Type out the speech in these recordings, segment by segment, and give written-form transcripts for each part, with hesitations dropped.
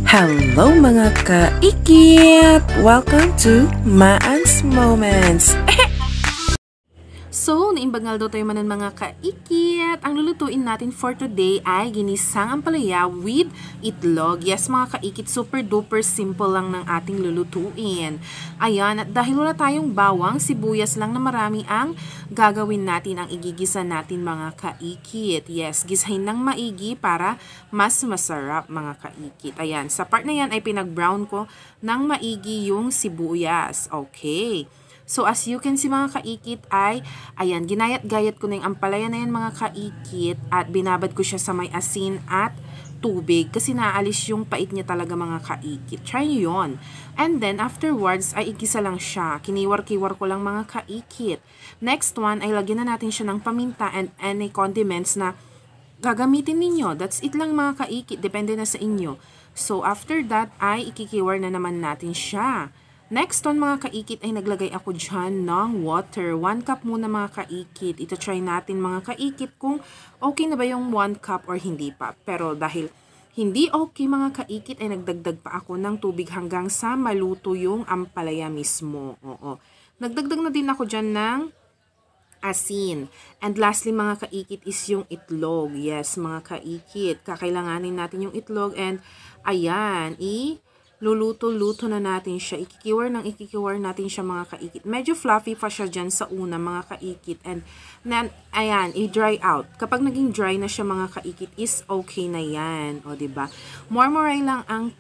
Hello mga kaikit! Welcome to Maan's Moments! So, naimbagal daw tayo manan mga kaikit. Ang lulutuin natin for today ay ginisang ampalaya with itlog. Yes mga kaikit, super duper simple lang ng ating lulutuin. Ayan, at dahil wala tayong bawang, sibuyas lang na marami ang gagawin natin, ang igigisa natin mga kaikit. Yes, gisahin ng maigi para mas masarap mga kaikit. Ayan, sa part na yan ay pinag-brown ko ng maigi yung sibuyas. Okay. So, as you can see mga kaikit ay, ayan, ginayat-gayat ko na yung ampalaya na yan mga kaikit at binabad ko siya sa may asin at tubig kasi naalis yung pait niya talaga mga kaikit. Try nyo yun. And then, afterwards ay igisa lang siya. Kiniwar-kiwar ko lang mga kaikit. Next one ay lagyan na natin siya ng paminta and any condiments na gagamitin ninyo. That's it lang mga kaikit. Depende na sa inyo. So, after that ay ikikiwar na naman natin siya. Next one mga kaikit ay naglagay ako dyan ng water. 1 cup muna mga kaikit. Ito try natin mga kaikit kung okay na ba yung 1 cup or hindi pa. Pero dahil hindi okay mga kaikit ay nagdagdag pa ako ng tubig hanggang sa maluto yung ampalaya mismo. Oo. Nagdagdag na din ako dyan ng asin. And lastly mga kaikit is yung itlog. Yes mga kaikit. Kakailanganin natin yung itlog and ayan, luluto-luto na natin siya. Ikikiwar natin siya mga kaikit. Medyo fluffy pa siya dyan sa una mga kaikit. And ayan, i-dry out. Kapag naging dry na siya mga kaikit is okay na yan. O diba? Mormoray lang ang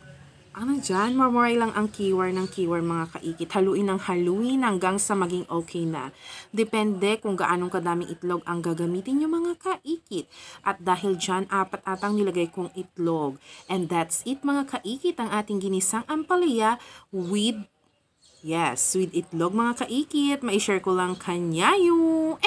mormoray lang ang kiwar ng kiwar mga kaikit. Haluin ng haluin hanggang sa maging okay na. Depende kung gaanong kadaming itlog ang gagamitin nyo mga kaikit. At dahil dyan, 4 atang nilagay kong itlog. And that's it mga kaikit, ang ating ginisang ampalaya with itlog mga kaikit. Ma-share ko lang kanyayo.